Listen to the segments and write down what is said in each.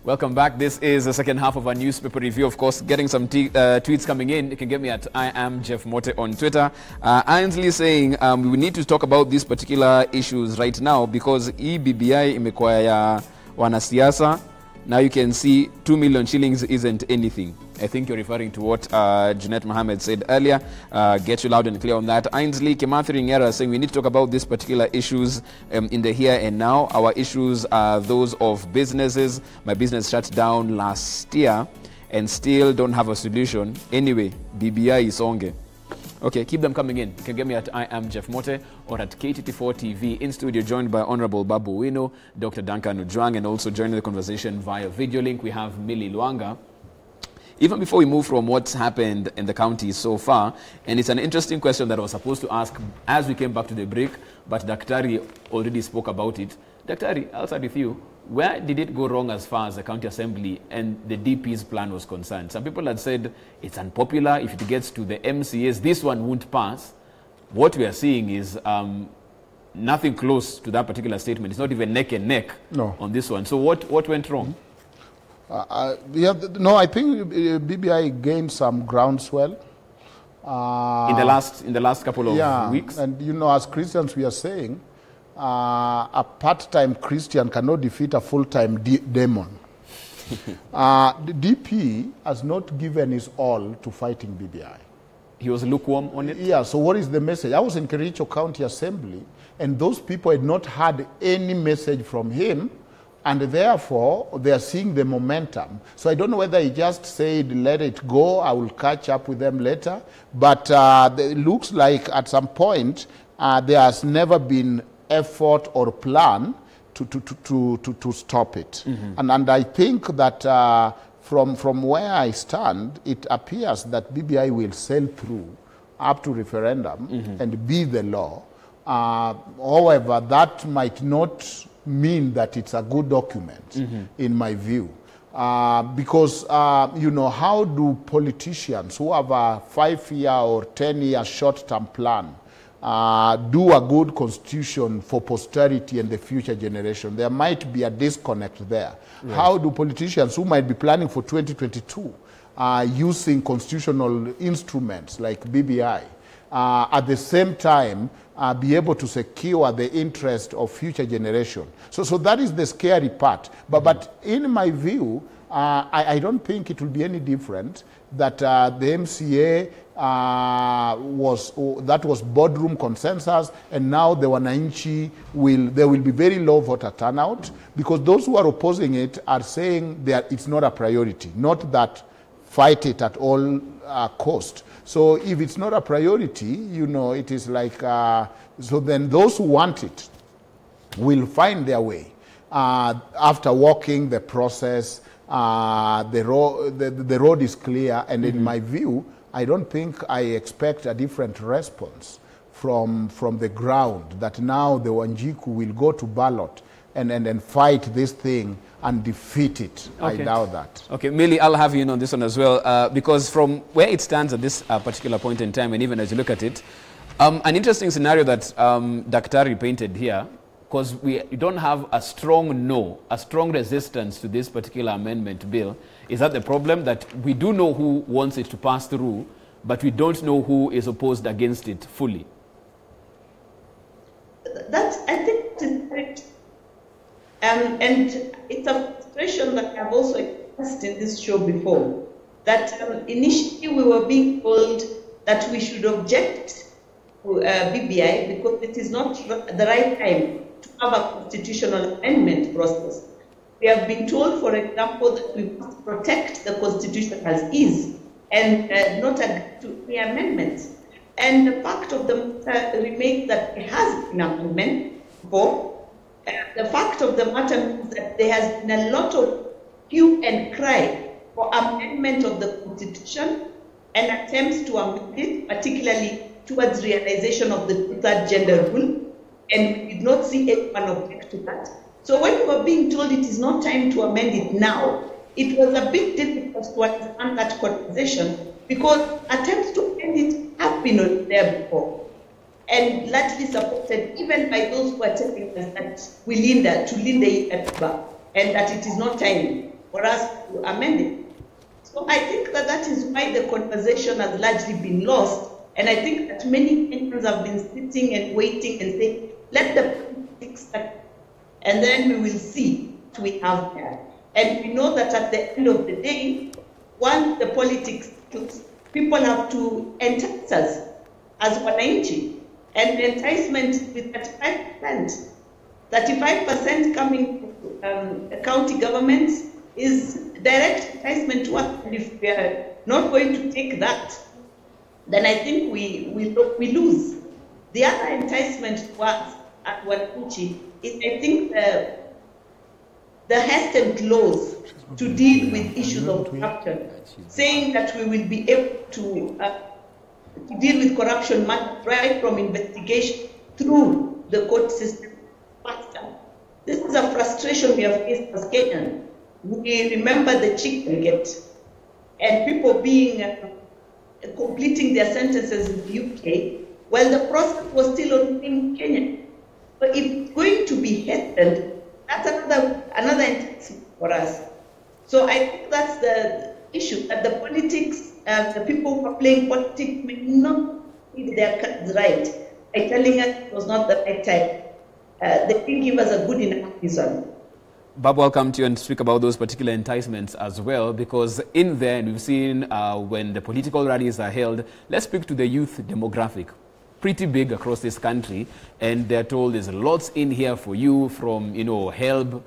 Welcome back. This is the second half of our newspaper review. Of course, getting some tweets coming in. You can get me at I am Jeff Mote on Twitter. Ainsley saying we need to talk about these particular issues right now because BBI imekuwa ya wanasiasa. Now you can see 2 million shillings isn't anything. I think you're referring to what Jeanette Mohammed said earlier. Get you loud and clear on that. Ainsley Kimathi Ngera saying we need to talk about these particular issues in the here and now. Our issues are those of businesses. My business shut down last year and still don't have a solution. Anyway, BBI is onge. Okay, keep them coming in. You can get me at I am Jeff Mote or at KTT4 TV in studio, joined by Honorable Babu Wino, Dr. Duncan Ujwang, and also joining the conversation via video link, we have Millie Luanga. Even before we move from what's happened in the county so far, and it's an interesting question that I was supposed to ask as we came back to the break, but Daktari already spoke about it. Daktari, I'll start with you. Where did it go wrong as far as the county assembly and the DP's plan was concerned? Some people had said it's unpopular. If it gets to the MCAs, this one won't pass. What we are seeing is nothing close to that particular statement. It's not even neck and neck on this one. So what went wrong? No, I think BBI gained some groundswell. In the last couple of weeks? And you know, as Christians we are saying, a part-time Christian cannot defeat a full-time demon. The DP has not given his all to fighting BBI. He was lukewarm on it? Yeah, so what is the message? I was in Kericho County Assembly, and those people had not had any message from him, and therefore they are seeing the momentum. So I don't know whether he just said, let it go, I will catch up with them later, but it looks like at some point there has never been effort or plan to stop it. Mm-hmm. And I think that from where I stand, it appears that BBI will sail through up to referendum and be the law. However, that might not mean that it's a good document, in my view. Because, you know, how do politicians who have a 5-year or 10-year short-term plan do a good constitution for posterity and the future generation? There might be a disconnect there. Right. How do politicians who might be planning for 2022 using constitutional instruments like BBI at the same time be able to secure the interest of future generation? So that is the scary part. But in my view, I don't think it will be any different that the MCA was boardroom consensus, and now the Wananchi there will be very low voter turnout, because those who are opposing it are saying that it's not a priority, not that fight it at all cost. So if it's not a priority, you know, it is like, so then those who want it will find their way after walking the process. The road is clear, and in my view, I don't think I expect a different response from the ground, that now the Wanjiku will go to ballot and fight this thing and defeat it. Okay. I doubt that. Okay, Millie, I'll have you in on this one as well, because from where it stands at this particular point in time, and even as you look at it, an interesting scenario that Daktari painted here, because we don't have a strong resistance to this particular amendment bill. Is that the problem, that we do know who wants it to pass through, but we don't know who is opposed against it fully? I think it is correct. And it's a frustration that I've also expressed in this show before, that initially we were being told that we should object to BBI because it is not the right time to have a constitutional amendment process. We have been told, for example, that we must protect the Constitution as is and not agree to any amendments. And the fact of the matter remains that there has been an amendment before. The fact of the matter is that there has been a lot of hue and cry for amendment of the Constitution and attempts to amend it, particularly towards realization of the third gender rule. And we did not see anyone object to that. So when we were being told it is not time to amend it now, it was a bit difficult to understand that conversation, because attempts to amend it have been there before, and largely supported even by those who are telling us that we linda it at back, and that it is not time for us to amend it. So I think that that is why the conversation has largely been lost. And I think that many Kenyans have been sitting and waiting and saying, let the politics start, and then we will see what we have there. And we know that at the end of the day, once the politics, people have to entice us as wananchi. And the enticement with 35%, 35% coming from county governments is direct enticement to us. And if we are not going to take that, then I think we lose. The other enticement to us at wananchi is, I think, the hastened laws to deal with issues of corruption, saying that we will be able to deal with corruption right from investigation through the court system faster. This is a frustration we have faced as Kenyans. We remember the chicken gate and people being completing their sentences in the UK while the process was still on in Kenya. But if it's going to be hastened, that's another enticement for us. So I think that's the issue, that the politics, the people who are playing politics may not read their cards right by telling us it was not the right time. They didn't give us a good enough reason. Babu, I'll come to you and speak about those particular enticements as well, because in there, we've seen when the political rallies are held, let's speak to the youth demographic. Pretty big across this country, and they're told there's lots in here for you, from, you know, help,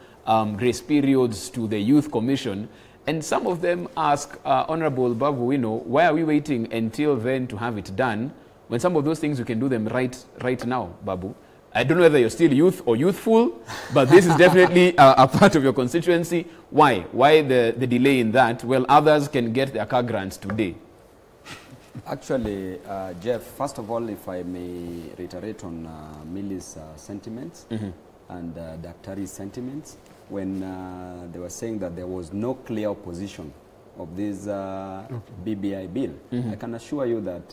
grace periods to the youth commission. And some of them ask, Honorable Babu, you know, why are we waiting until then to have it done, when some of those things we can do them right now, Babu? I don't know whether you're still youth or youthful, but this is definitely a part of your constituency. Why? Why the delay in that? Well, others can get their car grants today. Actually, Jeff, first of all, if I may reiterate on Millie's sentiments and Daktari's sentiments, when they were saying that there was no clear opposition of this BBI bill, I can assure you that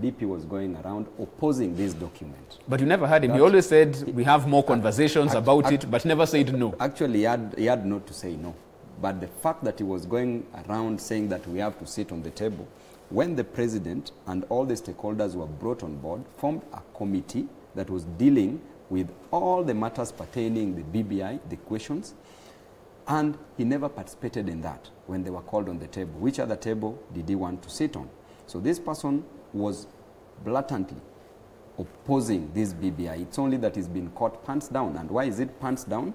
DP was going around opposing this document. But you never heard him. He always said we have more conversations about it, but never said no. Actually, he had not to say no. But the fact that he was going around saying that we have to sit on the table, when the president and all the stakeholders were brought on board, formed a committee that was dealing with all the matters pertaining the BBI, the questions, and he never participated in that when they were called on the table. Which other table did he want to sit on? So this person was blatantly opposing this BBI. It's only that he's been caught pants down. And why is it pants down?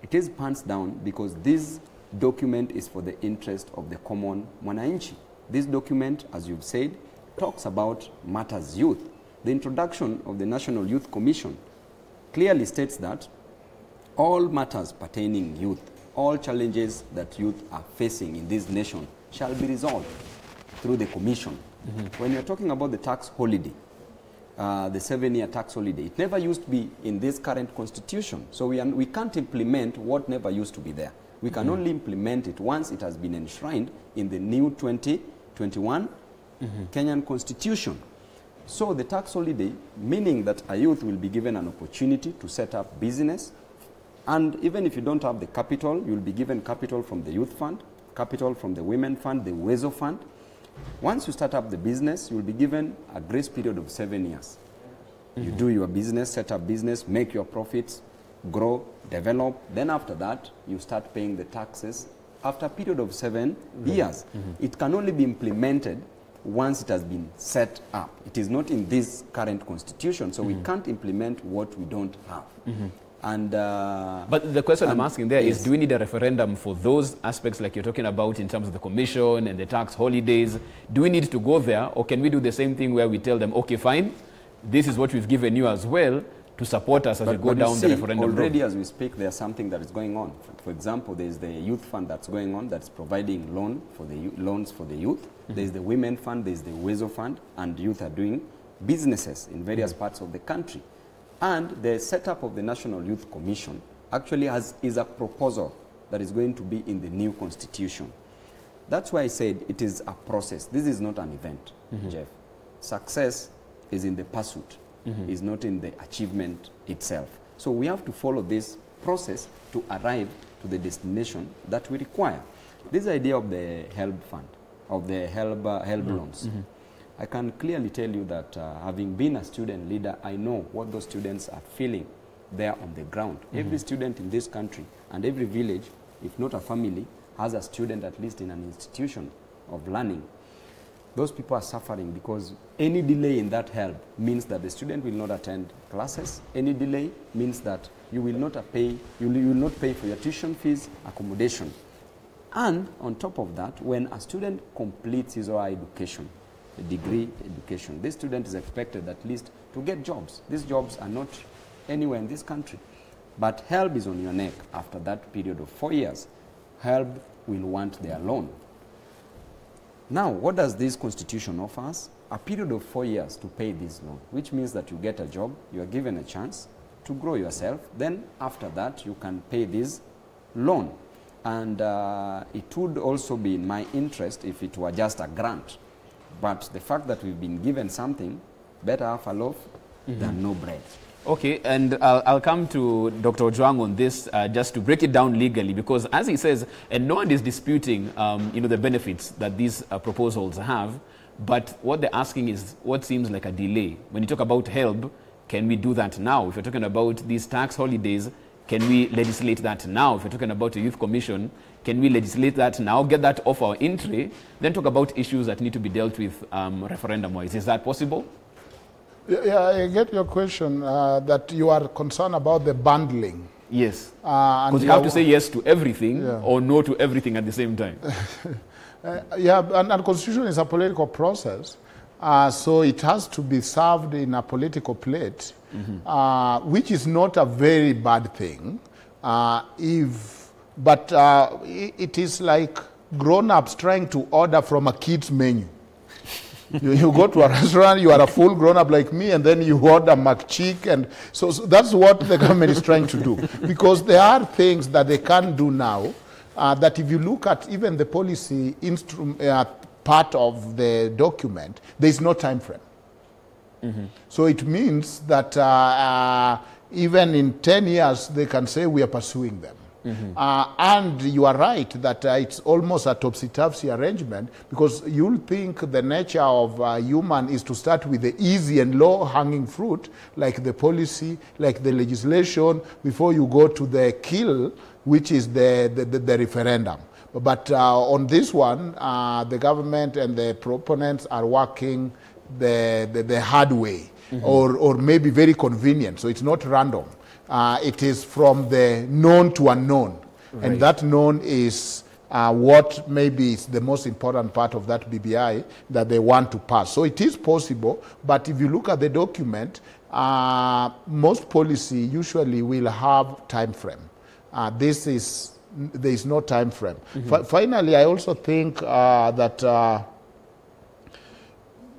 It is pants down because this document is for the interest of the common mwananchi. This document, as you've said, talks about matters youth. The introduction of the National Youth Commission clearly states that all matters pertaining youth, all challenges that youth are facing in this nation shall be resolved through the commission. When you're talking about the tax holiday, the 7-year tax holiday, it never used to be in this current constitution. So we can't implement what never used to be there. We can only implement it once it has been enshrined in the new 2021 Kenyan constitution. So the tax holiday, meaning that a youth will be given an opportunity to set up business, and even if you don't have the capital, you'll be given capital from the youth fund, capital from the women fund, the Wezo fund. Once you start up the business, you'll be given a grace period of 7 years. You do your business, set up business, make your profits, grow, develop. Then after that, you start paying the taxes after a period of 7 years. It can only be implemented once it has been set up. It is not in this current constitution, so we can't implement what we don't have. And but the question I'm asking there is, do we need a referendum for those aspects like you're talking about in terms of the commission and the tax holidays? Do we need to go there, or can we do the same thing where we tell them, okay, fine, this is what we've given you as well to support us as we go down the referendum already road? As we speak, there's something that is going on. For example, there's the youth fund that's going on that's providing loans for the youth. There's the women fund, there's the Wezo fund, and youth are doing businesses in various parts of the country. And the setup of the National Youth Commission actually is a proposal that is going to be in the new constitution. That's why I said it is a process. This is not an event, Jeff. Success is in the pursuit, is not in the achievement itself. So we have to follow this process to arrive to the destination that we require. This idea of the HELB fund, of the HELB loans, I can clearly tell you that having been a student leader, I know what those students are feeling there on the ground. Every student in this country and every village, if not a family, has a student at least in an institution of learning. Those people are suffering because any delay in that help means that the student will not attend classes. Any delay means that you will not pay for your tuition fees, accommodation. And on top of that, when a student completes his or her education, a degree education, this student is expected at least to get jobs. These jobs are not anywhere in this country. But HELB is on your neck after that period of 4 years. HELB will want their loan. Now, what does this constitution offer us? A period of 4 years to pay this loan, which means that you get a job, you are given a chance to grow yourself. Then after that, you can pay this loan. And it would also be in my interest if it were just a grant. But the fact that we've been given something, better half a loaf than no bread. Okay, and I'll come to Dr. Ojwang on this just to break it down legally, because as he says, and no one is disputing the benefits that these proposals have, but what they're asking is what seems like a delay. When you talk about HELB, can we do that now? If you're talking about these tax holidays, can we legislate that now? If you're talking about a youth commission, can we legislate that now, get that off our entry, then talk about issues that need to be dealt with referendum-wise? Is that possible? Yeah, I get your question that you are concerned about the bundling. Yes, because you have to say yes to everything or no to everything at the same time. And constitution is a political process, so it has to be served in a political plate, which is not a very bad thing. But it is like grown-ups trying to order from a kid's menu. You go to a restaurant, you are a full grown-up like me, and then you order McChick, and so that's what the government is trying to do. Because there are things that they can do now that if you look at even the policy part of the document, there is no time frame. So it means that even in 10 years, they can say we are pursuing them. And you are right that it's almost a topsy-turvy arrangement, because you'll think the nature of human is to start with the easy and low-hanging fruit, like the policy, like the legislation, before you go to the kill, which is the referendum. But on this one, the government and the proponents are working the hard way, or maybe very convenient, so it's not random. It is from the known to unknown. Right. And that known is what maybe is the most important part of that BBI that they want to pass. So it is possible, but if you look at the document, most policy usually will have time frame. There is no time frame. Finally, I also think that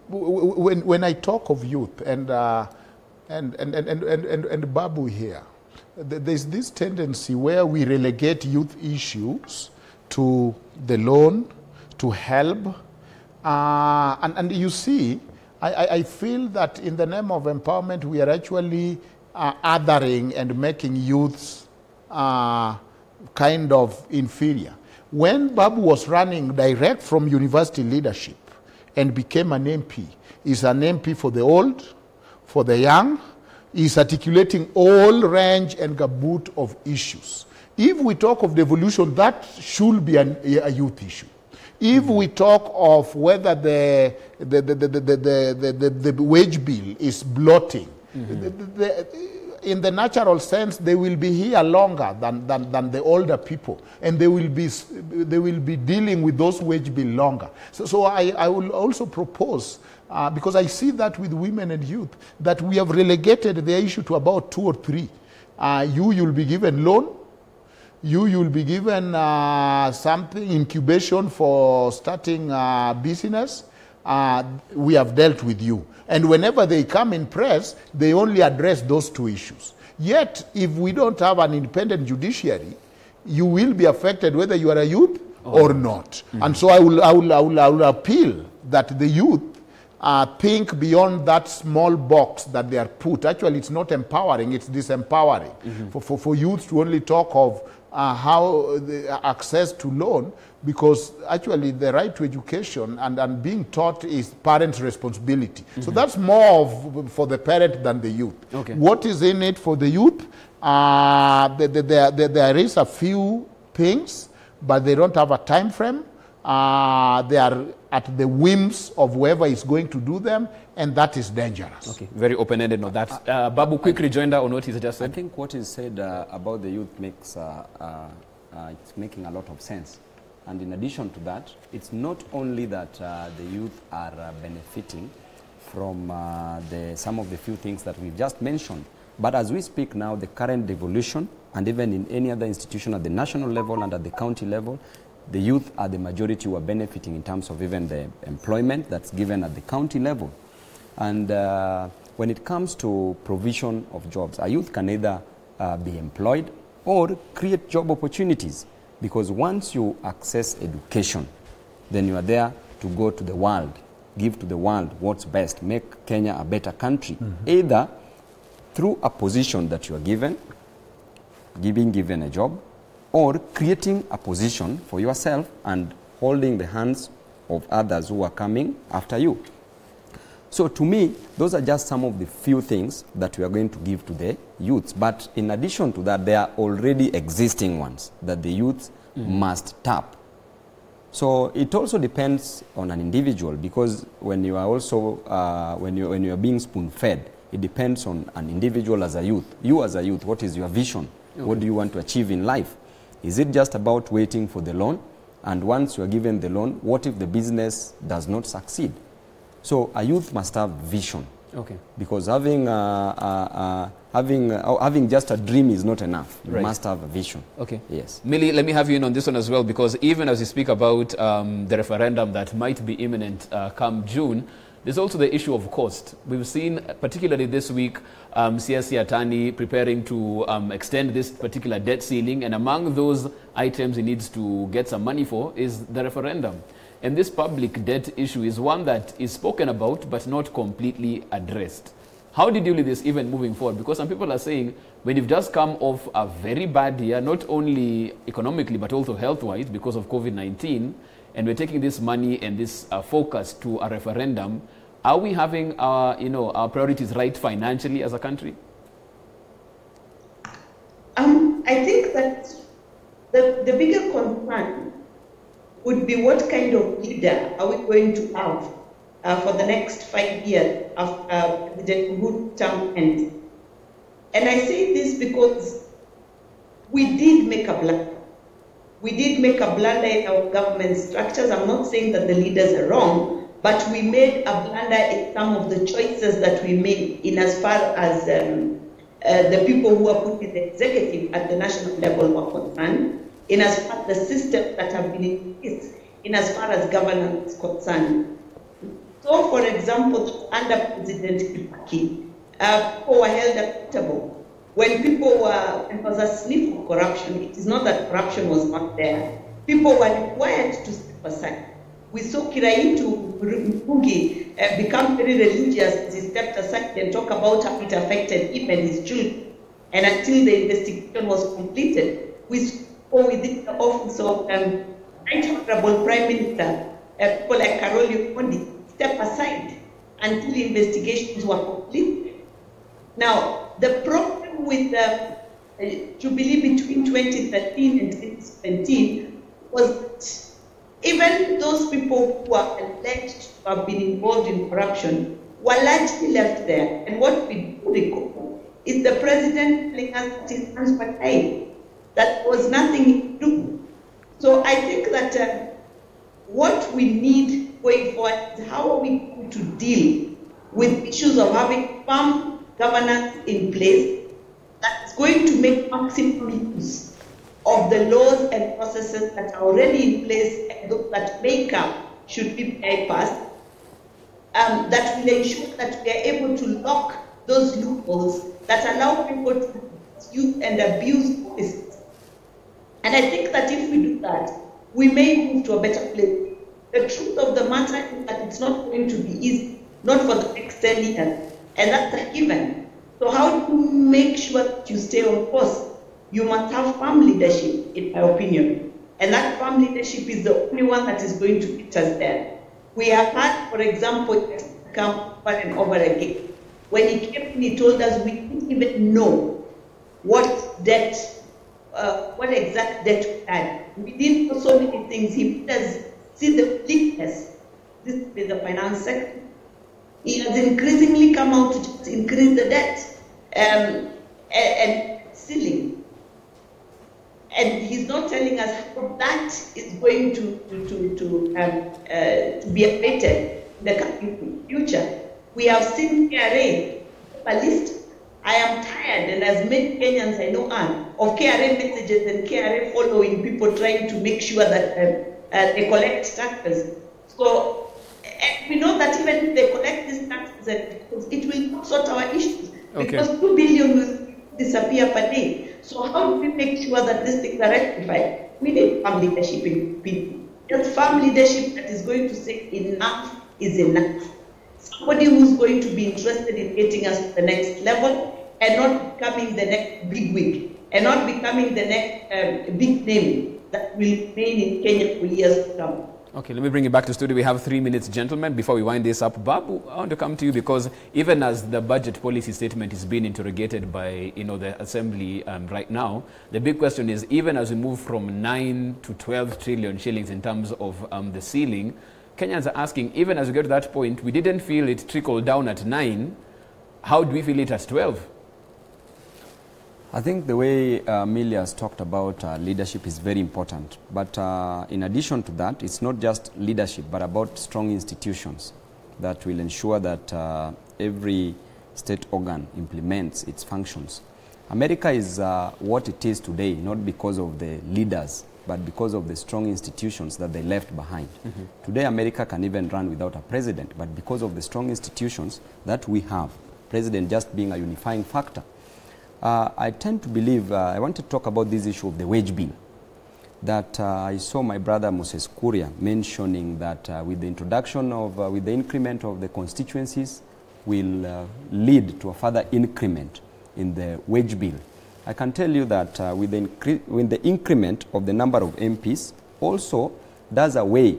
when I talk of youth and Babu here, there's this tendency where we relegate youth issues to the loan, to HELB. And you see, I feel that in the name of empowerment, we are actually othering and making youths kind of inferior. When Babu was running direct from university leadership and became an MP, he's an MP for the old, for the young, is articulating all range and gamut of issues. If we talk of devolution, that should be a youth issue. If we talk of whether the wage bill is blotting, in the natural sense, they will be here longer than the older people, and they will be dealing with those wage bill longer. So I will also propose, because I see that with women and youth, that we have relegated the issue to about 2 or 3. You'll be given loan, you'll be given something, incubation for starting business. We have dealt with you. And whenever they come in press, they only address those 2 issues. Yet, if we don't have an independent judiciary, you will be affected whether you are a youth or not. And so I will appeal that the youth think beyond that small box that they are put. Actually, it's not empowering, it's disempowering. For youth to only talk of how the access to loan, because actually the right to education and being taught is parents' responsibility. So that's more for the parent than the youth. Okay. What is in it for the youth? There is a few things, but they don't have a time frame. They are at the whims of whoever is going to do them, and that is dangerous. Okay, very open-ended on that. Babu, quick rejoinder on what he's just said. I think what is said about the youth makes it's making a lot of sense. And in addition to that, it's not only that the youth are benefiting from some of the few things that we've just mentioned, but as we speak now, the current devolution, and even in any other institution at the national level and at the county level, the youth are the majority who are benefiting in terms of even the employment that's given at the county level. And when it comes to provision of jobs, a youth can either be employed or create job opportunities. Because once you access education, then you are there to go to the world, give to the world what's best, make Kenya a better country, either through a position that you are given a job, or creating a position for yourself and holding the hands of others who are coming after you. So to me, those are just some of the few things that we are going to give to the youths. But in addition to that, there are already existing ones that the youths must tap. So it also depends on an individual, because when you are also, when you are being spoon-fed, it depends on an individual as a youth. You as a youth, what is your vision? Okay. What do you want to achieve in life? Is it just about waiting for the loan? And once you are given the loan, what if the business does not succeed? So a youth must have vision. Okay. Because having just a dream is not enough. You must have a vision. Okay. Yes. Millie, let me have you in on this one as well, because even as we speak about the referendum that might be imminent come June, there's also the issue of cost. We've seen, particularly this week, CSC Atani preparing to extend this particular debt ceiling, and among those items he needs to get some money for is the referendum. And this public debt issue is one that is spoken about but not completely addressed. How do you deal with this even moving forward? Because some people are saying, when you've just come off a very bad year, not only economically but also health-wise because of COVID-19, and we're taking this money and this focus to a referendum, are we having our priorities right financially as a country? I think that the bigger concern would be what kind of leader are we going to have for the next 5 years after President Uhuru's term ends. And I say this because we did make a blunder. We did make a blunder in our government structures. I'm not saying that the leaders are wrong, but we made a blunder in some of the choices that we made in as far as the people who are put in the executive at the national level were concerned, in as far as the systems that have been in place, in as far as governance is concerned. So, for example, under President Kibaki, people were held accountable. When people were, it was a sniff of corruption, it is not that corruption was not there. People were required to step aside. We saw Kiraitu Mpungi become very religious as he stepped aside and talk about how it affected him and his children. And until the investigation was completed, we saw within the office of Right Honorable Prime Minister, people like Karoli Omondi step aside until investigations were completed. Now, the problem with the Jubilee between 2013 and 2017 was that even those people who are alleged to have been involved in corruption were largely left there. And what we do recall is the president telling us that his hands were tied, that there was nothing he could do. So I think that what we need going forward is how are we going to deal with issues of having firm governance in place that's going to make maximum use of the laws and processes that are already in place and those that may come should be bypassed, that will ensure that we are able to lock those loopholes that allow people to use and abuse offices. And I think that if we do that, we may move to a better place. The truth of the matter is that it's not going to be easy, not for the next 10 years, and that's a given. So how do you make sure that you stay on course? you must have firm leadership, in my opinion. And that firm leadership is the only one that is going to get us there. We have had, for example, come over and over again. When he came in, he told us we didn't even know what debt, what exact debt we had. We didn't know so many things. He made us see the bleakness. This is the finance sector. He has increasingly come out to just increase the debt and ceiling. And he's not telling us how that is going to be abated in the coming future. We have seen KRA, a list. I am tired, and as many Kenyans I know are, of KRA messages and KRA following people trying to make sure that they collect taxes. So, and we know that even if they collect these taxes, it will not sort our issues. Okay. Because 2 billion will disappear per day. So how do we make sure that these things are rectified? We need firm leadership in people. Just firm leadership that is going to say enough is enough. Somebody who's going to be interested in getting us to the next level and not becoming the next big wig and not becoming the next big name that will remain in Kenya for years to come. Okay, let me bring you back to studio. We have 3 minutes, gentlemen, before we wind this up. Babu, I want to come to you because even as the budget policy statement is being interrogated by, the Assembly right now, the big question is, even as we move from 9 to 12 trillion shillings in terms of the ceiling, Kenyans are asking, even as we get to that point, we didn't feel it trickle down at 9. How do we feel it at 12? I think the way Amelia has talked about leadership is very important. But in addition to that, it's not just leadership, but about strong institutions that will ensure that every state organ implements its functions. America is what it is today, not because of the leaders, but because of the strong institutions that they left behind. Mm-hmm. Today, America can even run without a president, but because of the strong institutions that we have, president just being a unifying factor. I tend to believe, I want to talk about this issue of the wage bill, that I saw my brother Moses Kuria mentioning that with the introduction of, with the increment of the constituencies will lead to a further increment in the wage bill. I can tell you that with the increment of the number of MPs also does away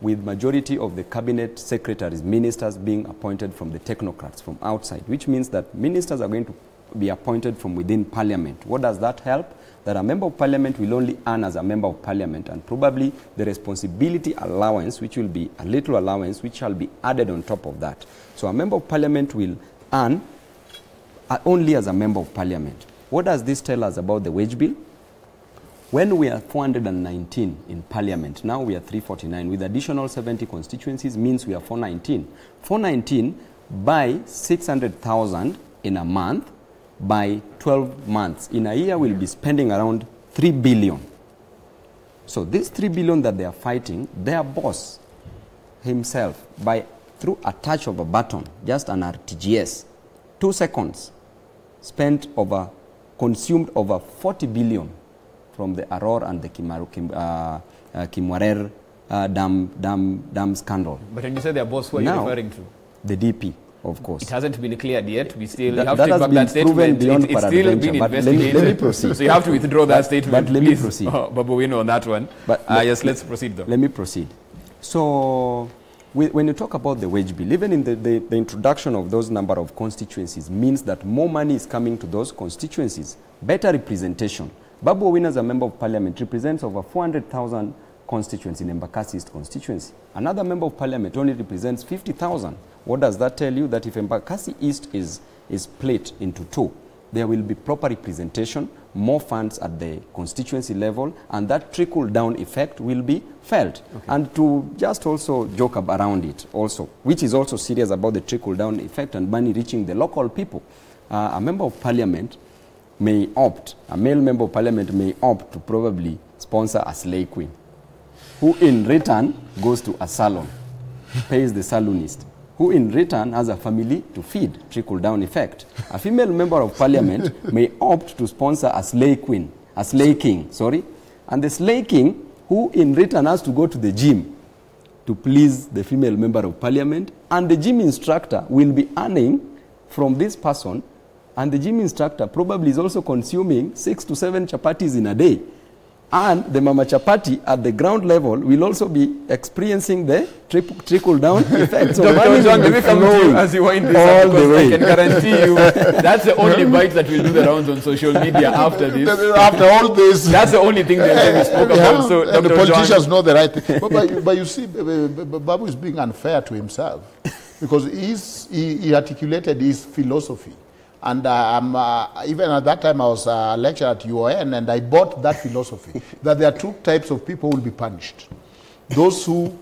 with majority of the cabinet secretaries, ministers being appointed from the technocrats from outside, which means that ministers are going to be appointed from within parliament. What does that help? That a member of parliament will only earn as a member of parliament, and probably the responsibility allowance, which will be a little allowance, which shall be added on top of that. So a member of parliament will earn only as a member of parliament. What does this tell us about the wage bill? When we are 419 in parliament, now we are 349, with additional 70 constituencies means we are 419. 419 by 600,000 in a month, by 12 months. In a year, we'll be spending around 3 billion. So this 3 billion that they are fighting, their boss himself, through a touch of a button, just an RTGS, 2 seconds, consumed over 40 billion from the Aror and the Kimwarer dam scandal. But when you say their boss, who are you referring to? The DP. Of course. It hasn't been cleared yet. We still have to take back that statement. It's still been investigated. Let me proceed. So you have to withdraw that statement. But let me proceed. Babu, we know on that one. But yes, let's proceed though. Let me proceed. So when you talk about the wage bill, even in the introduction of those number of constituencies means that more money is coming to those constituencies. Better representation. Babu Owino, as a member of parliament, represents over 400,000 constituents in Embakasi East constituency. Another member of parliament only represents 50,000. What does that tell you? That if Embakasi East is split into two, there will be proper representation, more funds at the constituency level, and that trickle-down effect will be felt. Okay. And to just also joke around it also, which is also serious about the trickle-down effect and money reaching the local people, a member of parliament may opt, a male member of parliament may opt to probably sponsor a slay queen, who in return goes to a salon, pays the salonist, who in return has a family to feed, trickle-down effect. A female member of parliament may opt to sponsor a slay queen, a slay king, sorry, and the slay king, who in return has to go to the gym to please the female member of parliament, and the gym instructor will be earning from this person and the gym instructor probably is also consuming 6 to 7 chapatis in a day. And the mama chapati at the ground level will also be experiencing the trickle-down effect. So Dr. John, let me come to you as you wind this up, because I can guarantee you that's the only bite that will do the rounds on social media after this. After all this, That's the only thing they spoke about. So, and the Dr. politicians John, know the right thing. But you see, Babu is being unfair to himself because he articulated his philosophy. And even at that time, I was a lecturer at UON, and I bought that philosophy, that there are two types of people who will be punished. Those who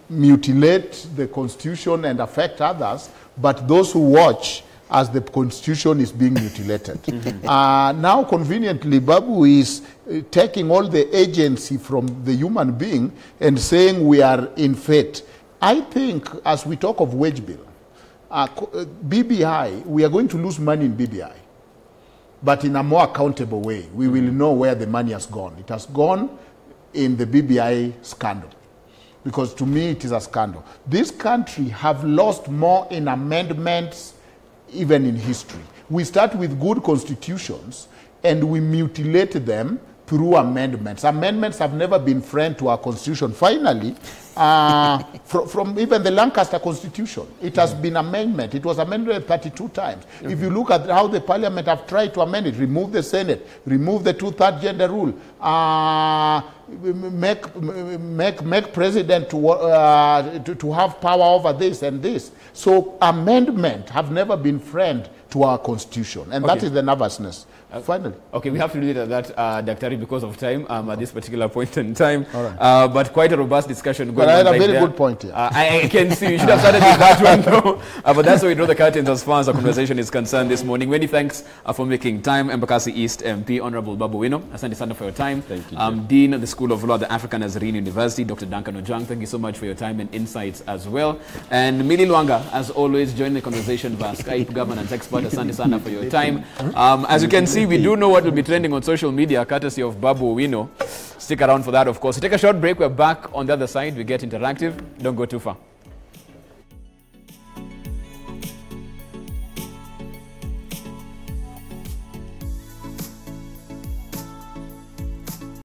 mutilate the Constitution and affect others, but those who watch as the Constitution is being mutilated. Now, conveniently, Babu is taking all the agency from the human being and saying we are in fate. I think, as we talk of wage bill, BBI, we are going to lose money in BBI, but in a more accountable way. We will know where the money has gone. It has gone in the BBI scandal, because to me it is a scandal. This country have lost more in amendments even in history. We start with good constitutions and we mutilate them through amendments. Amendments have never been friend to our constitution. Finally, from even the Lancaster Constitution, it has been amendment. It was amended 32 times. If you look at how the parliament have tried to amend it, remove the Senate, remove the 2/3 gender rule, make president to have power over this and this. So amendment have never been friend to our constitution, and that is the nervousness. Finally. Okay, we have to leave it at that, Daktari, because of time, at this particular point in time. All right. But quite a robust discussion going But I had on a right very there. good point here. I can see you should have started with that one, though. But that's why we draw the curtains as far as our conversation is concerned this morning. Many thanks for making time. Embakasi East MP, Honorable Babu Wino. Asante sana for your time. Thank you. Dean of the School of Law at the African Nazarene University, Dr. Duncan Ojang. Thank you so much for your time and insights as well. And Millie Luanga, as always, join the conversation via Skype, governance expert. Asante sana for your time. As you can see, we do know what will be trending on social media, courtesy of Babu Wino. Stick around for that, of course. We take a short break. We're back on the other side. We get interactive. Don't go too far.